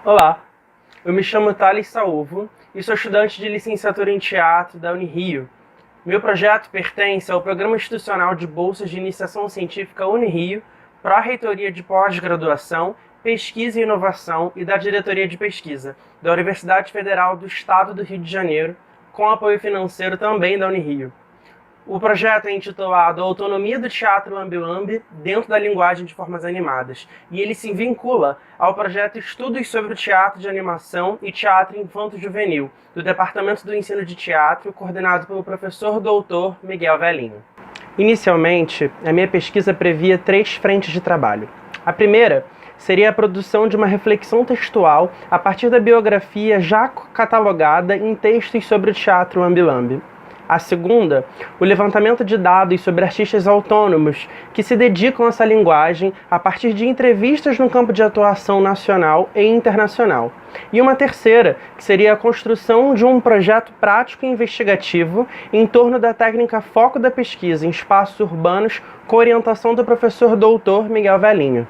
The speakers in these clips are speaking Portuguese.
Olá, eu me chamo Thales Saúvo e sou estudante de licenciatura em teatro da Unirio. Meu projeto pertence ao Programa Institucional de Bolsas de Iniciação Científica Unirio, Pró-Reitoria de Pós-Graduação, Pesquisa e Inovação e da Diretoria de Pesquisa da Universidade Federal do Estado do Rio de Janeiro, com apoio financeiro também da Unirio. O projeto é intitulado Autonomia do Teatro Lambi-Lambi dentro da linguagem de formas animadas, e ele se vincula ao projeto Estudos sobre o Teatro de Animação e Teatro Infanto-Juvenil, do Departamento do Ensino de Teatro, coordenado pelo professor doutor Miguel Velinho. Inicialmente, a minha pesquisa previa 3 frentes de trabalho. A primeira seria a produção de uma reflexão textual a partir da biografia já catalogada em textos sobre o teatro Lambi-Lambi. A segunda, o levantamento de dados sobre artistas autônomos que se dedicam a essa linguagem a partir de entrevistas no campo de atuação nacional e internacional. E uma terceira, que seria a construção de um projeto prático e investigativo em torno da técnica foco da pesquisa em espaços urbanos com orientação do professor doutor Miguel Velinho.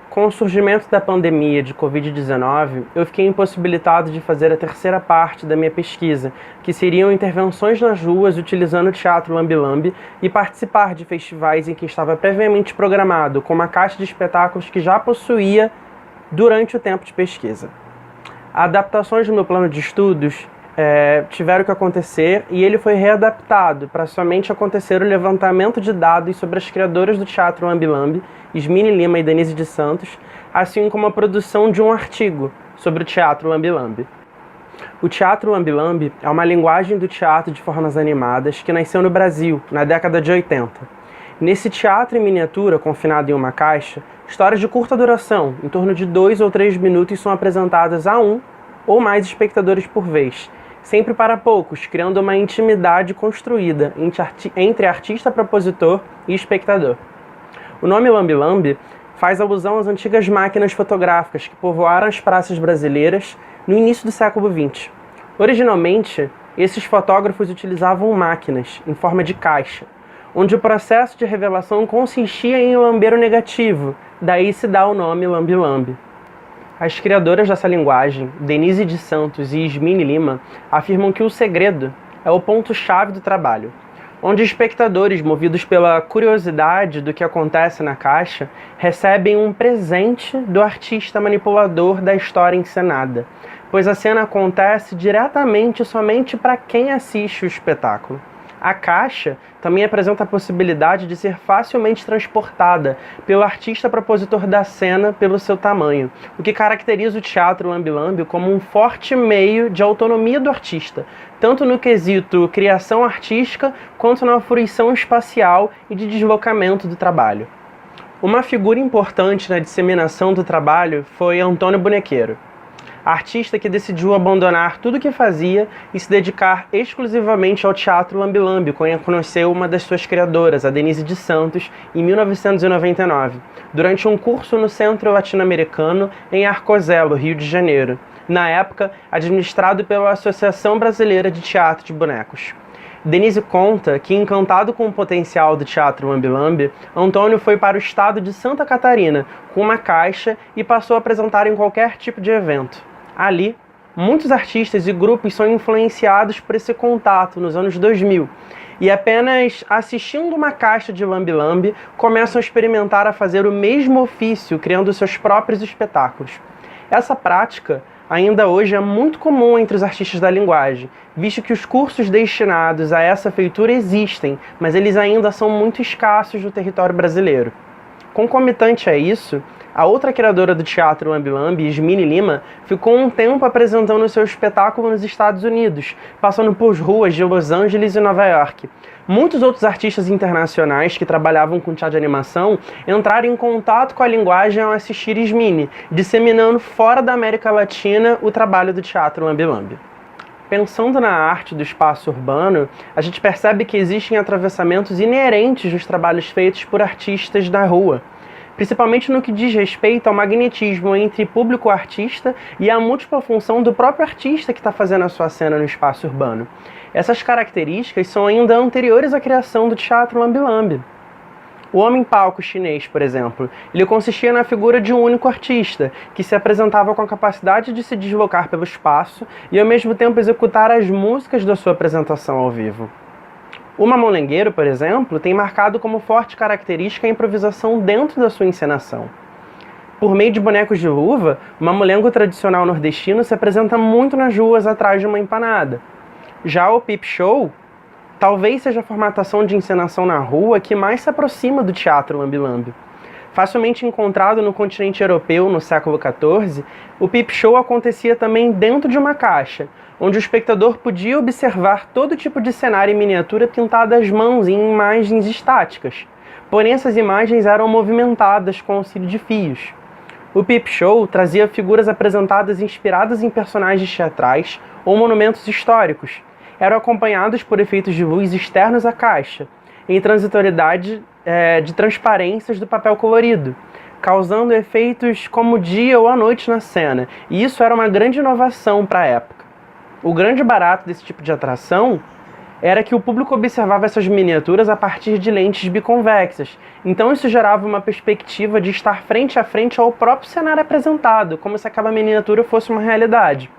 Com o surgimento da pandemia de Covid-19, eu fiquei impossibilitado de fazer a terceira parte da minha pesquisa, que seriam intervenções nas ruas utilizando o teatro Lambi-Lambi e participar de festivais em que estava previamente programado, com uma caixa de espetáculos que já possuía durante o tempo de pesquisa. Adaptações do meu plano de estudos tiveram que acontecer e ele foi readaptado para somente acontecer o levantamento de dados sobre as criadoras do teatro Lambi-Lambi, Ismini Lima e Denise de Santos, assim como a produção de um artigo sobre o teatro Lambi-Lambi. O teatro Lambi-Lambi é uma linguagem do teatro de formas animadas que nasceu no Brasil, na década de 80. Nesse teatro em miniatura, confinado em uma caixa, histórias de curta duração, em torno de 2 ou 3 minutos, são apresentadas a um ou mais espectadores por vez, sempre para poucos, criando uma intimidade construída entre artista-propositor e espectador. O nome Lambi-Lambi faz alusão às antigas máquinas fotográficas que povoaram as praças brasileiras no início do século XX. Originalmente, esses fotógrafos utilizavam máquinas em forma de caixa, onde o processo de revelação consistia em lamber o negativo, daí se dá o nome Lambi-Lambi. As criadoras dessa linguagem, Denise de Santos e Ismini Lima, afirmam que o segredo é o ponto-chave do trabalho, onde espectadores, movidos pela curiosidade do que acontece na caixa, recebem um presente do artista manipulador da história encenada, pois a cena acontece diretamente somente para quem assiste o espetáculo. A caixa também apresenta a possibilidade de ser facilmente transportada pelo artista-propositor da cena pelo seu tamanho, o que caracteriza o teatro Lambi-Lambi como um forte meio de autonomia do artista, tanto no quesito criação artística quanto na fruição espacial e de deslocamento do trabalho. Uma figura importante na disseminação do trabalho foi Antônio Bonequeiro, artista que decidiu abandonar tudo o que fazia e se dedicar exclusivamente ao teatro Lambi-Lambi, quando conheceu uma das suas criadoras, a Denise de Santos, em 1999, durante um curso no Centro Latino-Americano em Arcozelo, Rio de Janeiro, na época administrado pela Associação Brasileira de Teatro de Bonecos. Denise conta que, encantado com o potencial do teatro Lambi-Lambi, Antônio foi para o estado de Santa Catarina com uma caixa e passou a apresentar em qualquer tipo de evento. Ali, muitos artistas e grupos são influenciados por esse contato nos anos 2000 e apenas assistindo uma caixa de Lambi-Lambi começam a experimentar a fazer o mesmo ofício, criando seus próprios espetáculos. Essa prática ainda hoje é muito comum entre os artistas da linguagem, visto que os cursos destinados a essa feitura existem, mas eles ainda são muito escassos no território brasileiro. Concomitante a isso, a outra criadora do teatro Lambi-Lambi, Ismini Lima, ficou um tempo apresentando seu espetáculo nos Estados Unidos, passando por ruas de Los Angeles e Nova York. Muitos outros artistas internacionais que trabalhavam com teatro de animação entraram em contato com a linguagem ao assistir Ismini, disseminando fora da América Latina o trabalho do teatro Lambi-Lambi. Pensando na arte do espaço urbano, a gente percebe que existem atravessamentos inerentes nos trabalhos feitos por artistas da rua, principalmente no que diz respeito ao magnetismo entre público-artista e a múltipla função do próprio artista que está fazendo a sua cena no espaço urbano. Essas características são ainda anteriores à criação do teatro Lambi-Lambi. O homem-palco chinês, por exemplo, ele consistia na figura de um único artista, que se apresentava com a capacidade de se deslocar pelo espaço e ao mesmo tempo executar as músicas da sua apresentação ao vivo. O mamolengueiro, por exemplo, tem marcado como forte característica a improvisação dentro da sua encenação. Por meio de bonecos de luva, o mamolengo tradicional nordestino se apresenta muito nas ruas atrás de uma empanada. Já o peep show talvez seja a formatação de encenação na rua que mais se aproxima do teatro lambe-lambe. Facilmente encontrado no continente europeu no século XIV, o peep show acontecia também dentro de uma caixa, onde o espectador podia observar todo tipo de cenário em miniatura pintado às mãos em imagens estáticas. Porém, essas imagens eram movimentadas com auxílio de fios. O peep show trazia figuras apresentadas inspiradas em personagens teatrais ou monumentos históricos. Eram acompanhados por efeitos de luz externos à caixa, em transitoriedade de transparências do papel colorido, causando efeitos como o dia ou a noite na cena, e isso era uma grande inovação para a época. O grande barato desse tipo de atração era que o público observava essas miniaturas a partir de lentes biconvexas, então isso gerava uma perspectiva de estar frente a frente ao próprio cenário apresentado, como se aquela miniatura fosse uma realidade.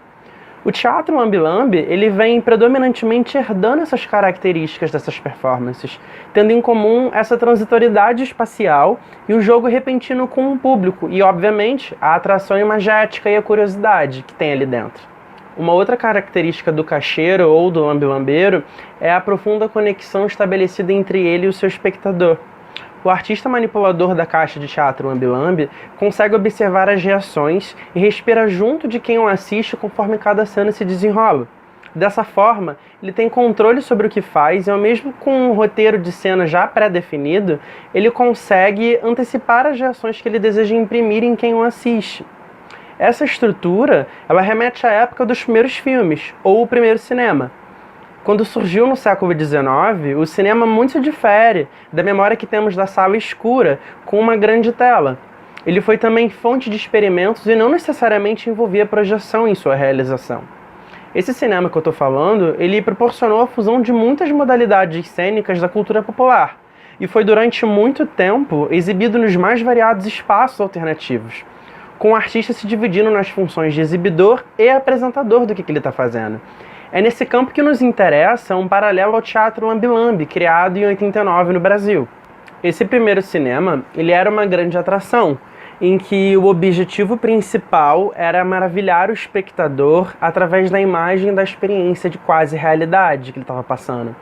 O teatro lambe-lambe, ele vem predominantemente herdando essas características dessas performances, tendo em comum essa transitoriedade espacial e o jogo repentino com o público e, obviamente, a atração imagética e a curiosidade que tem ali dentro. Uma outra característica do caixeiro ou do lambe-lambeiro é a profunda conexão estabelecida entre ele e o seu espectador. O artista manipulador da caixa de teatro lambe-lambe consegue observar as reações e respira junto de quem o assiste conforme cada cena se desenrola. Dessa forma, ele tem controle sobre o que faz e, ao mesmo com um roteiro de cena já pré-definido, ele consegue antecipar as reações que ele deseja imprimir em quem o assiste. Essa estrutura, ela remete à época dos primeiros filmes, ou o primeiro cinema. Quando surgiu no século XIX, o cinema muito se difere da memória que temos da sala escura, com uma grande tela. Ele foi também fonte de experimentos e não necessariamente envolvia projeção em sua realização. Esse cinema que eu estou falando, ele proporcionou a fusão de muitas modalidades cênicas da cultura popular, e foi durante muito tempo exibido nos mais variados espaços alternativos, com o artista se dividindo nas funções de exibidor e apresentador do que ele está fazendo. É nesse campo que nos interessa um paralelo ao teatro lambe-lambe, criado em 89 no Brasil. Esse primeiro cinema, ele era uma grande atração, em que o objetivo principal era maravilhar o espectador através da imagem da experiência de quase realidade que ele estava passando.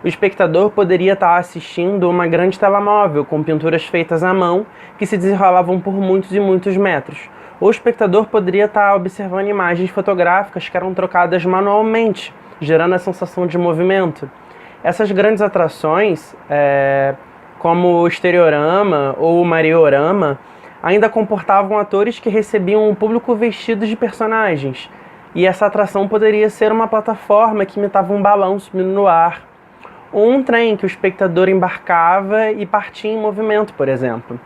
O espectador poderia estar assistindo uma grande tela móvel com pinturas feitas à mão que se desenrolavam por muitos e muitos metros. O espectador poderia estar observando imagens fotográficas que eram trocadas manualmente, gerando a sensação de movimento. Essas grandes atrações, como o Stereorama ou o Mariorama, ainda comportavam atores que recebiam um público vestido de personagens, e essa atração poderia ser uma plataforma que imitava um balão subindo no ar, ou um trem que o espectador embarcava e partia em movimento, por exemplo.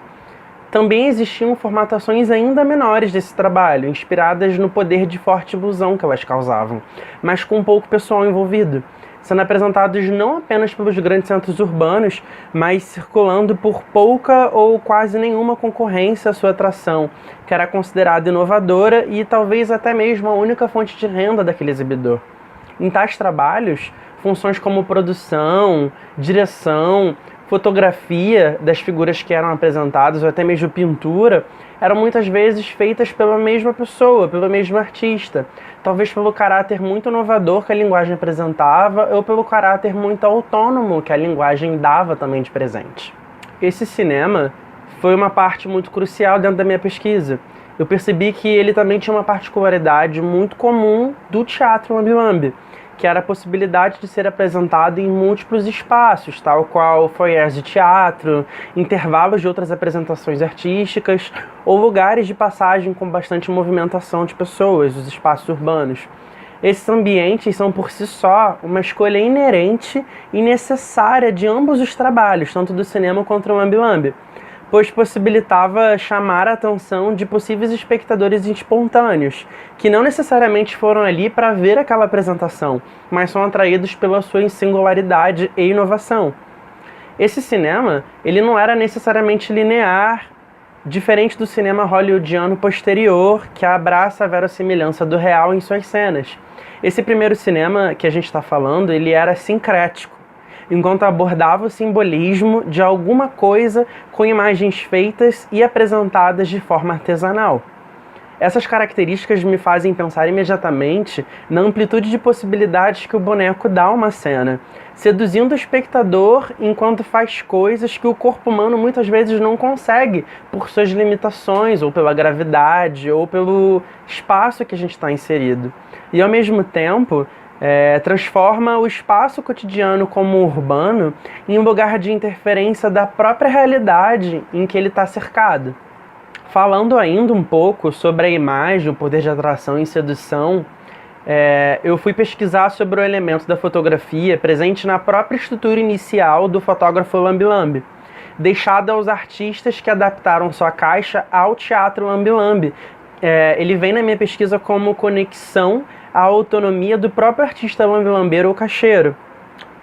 Também existiam formatações ainda menores desse trabalho, inspiradas no poder de forte ilusão que elas causavam, mas com pouco pessoal envolvido, sendo apresentados não apenas pelos grandes centros urbanos, mas circulando por pouca ou quase nenhuma concorrência à sua atração, que era considerada inovadora e talvez até mesmo a única fonte de renda daquele exibidor. Em tais trabalhos, funções como produção, direção, fotografia das figuras que eram apresentadas, ou até mesmo pintura, eram muitas vezes feitas pela mesma pessoa, pelo mesmo artista, talvez pelo caráter muito inovador que a linguagem apresentava, ou pelo caráter muito autônomo que a linguagem dava também de presente. Esse cinema foi uma parte muito crucial dentro da minha pesquisa. Eu percebi que ele também tinha uma particularidade muito comum do teatro lambe-lambe, que era a possibilidade de ser apresentado em múltiplos espaços, tal qual foyers de teatro, intervalos de outras apresentações artísticas ou lugares de passagem com bastante movimentação de pessoas, os espaços urbanos. Esses ambientes são por si só uma escolha inerente e necessária de ambos os trabalhos, tanto do cinema quanto do lambe-lambe, pois possibilitava chamar a atenção de possíveis espectadores espontâneos, que não necessariamente foram ali para ver aquela apresentação, mas são atraídos pela sua singularidade e inovação. Esse cinema, ele não era necessariamente linear, diferente do cinema hollywoodiano posterior, que abraça a verossimilhança do real em suas cenas. Esse primeiro cinema que a gente está falando, ele era sincrético, enquanto abordava o simbolismo de alguma coisa com imagens feitas e apresentadas de forma artesanal. Essas características me fazem pensar imediatamente na amplitude de possibilidades que o boneco dá a uma cena, seduzindo o espectador enquanto faz coisas que o corpo humano muitas vezes não consegue por suas limitações, ou pela gravidade, ou pelo espaço que a gente está inserido. E ao mesmo tempo, transforma o espaço cotidiano como urbano em um lugar de interferência da própria realidade em que ele está cercado. Falando ainda um pouco sobre a imagem, o poder de atração e sedução, eu fui pesquisar sobre o elemento da fotografia presente na própria estrutura inicial do fotógrafo Lambi Lambi, deixada aos artistas que adaptaram sua caixa ao teatro Lambi Lambi. Ele vem na minha pesquisa como conexão à autonomia do próprio artista lambi-lambeiro ou caixeiro.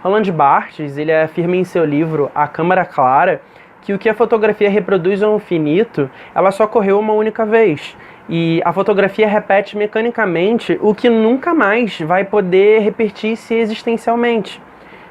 Roland Barthes, ele afirma em seu livro A Câmara Clara que o que a fotografia reproduz ao infinito, ela só ocorreu uma única vez. E a fotografia repete mecanicamente o que nunca mais vai poder repetir-se existencialmente.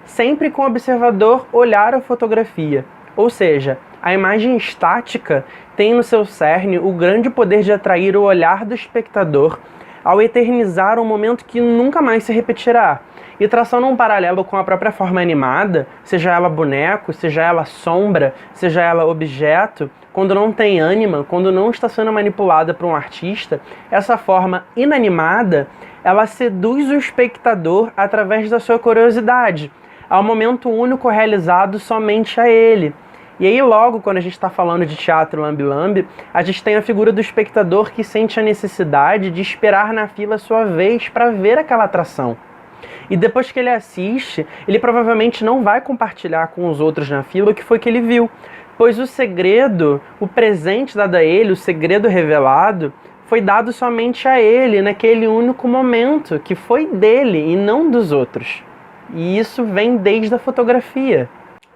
Sempre com o observador olhar a fotografia. Ou seja, a imagem estática tem no seu cerne o grande poder de atrair o olhar do espectador ao eternizar um momento que nunca mais se repetirá. E traçando um paralelo com a própria forma animada, seja ela boneco, seja ela sombra, seja ela objeto, quando não tem ânima, quando não está sendo manipulada por um artista, essa forma inanimada, ela seduz o espectador através da sua curiosidade, ao momento único realizado somente a ele. E aí logo, quando a gente está falando de teatro Lambi Lambi, a gente tem a figura do espectador que sente a necessidade de esperar na fila a sua vez para ver aquela atração. E depois que ele assiste, ele provavelmente não vai compartilhar com os outros na fila o que foi que ele viu, pois o segredo, o presente dado a ele, o segredo revelado, foi dado somente a ele naquele único momento, que foi dele e não dos outros. E isso vem desde a fotografia.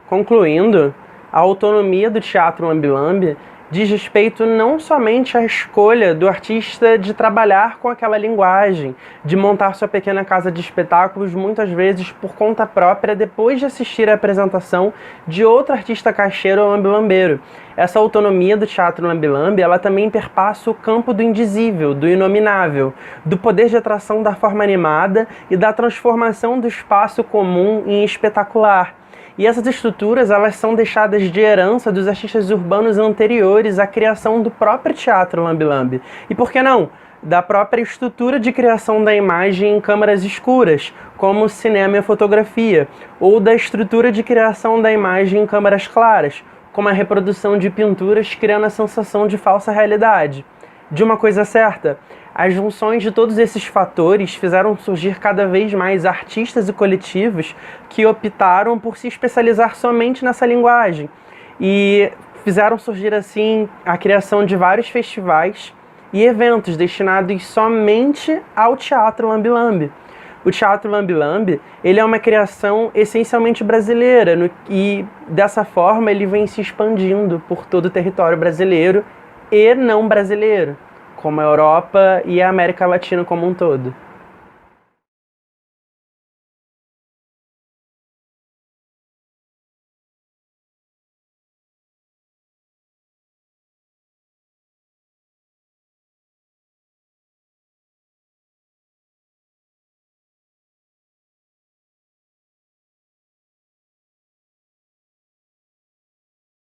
Concluindo, a autonomia do teatro Lambi Lambi diz respeito não somente à escolha do artista de trabalhar com aquela linguagem, de montar sua pequena casa de espetáculos muitas vezes por conta própria depois de assistir à apresentação de outro artista caixeiro ou lambi-lambeiro. Essa autonomia do teatro Lambi Lambi, ela também perpassa o campo do indizível, do inominável, do poder de atração da forma animada e da transformação do espaço comum em espetacular. E essas estruturas, elas são deixadas de herança dos artistas urbanos anteriores à criação do próprio teatro Lambi Lambi. E por que não? Da própria estrutura de criação da imagem em câmaras escuras, como o cinema e a fotografia, ou da estrutura de criação da imagem em câmaras claras, como a reprodução de pinturas criando a sensação de falsa realidade. De uma coisa certa, as junções de todos esses fatores fizeram surgir cada vez mais artistas e coletivos que optaram por se especializar somente nessa linguagem e fizeram surgir assim a criação de vários festivais e eventos destinados somente ao teatro Lambi Lambi. O teatro Lambi Lambi, ele é uma criação essencialmente brasileira e dessa forma ele vem se expandindo por todo o território brasileiro e não brasileiro, como a Europa e a América Latina como um todo.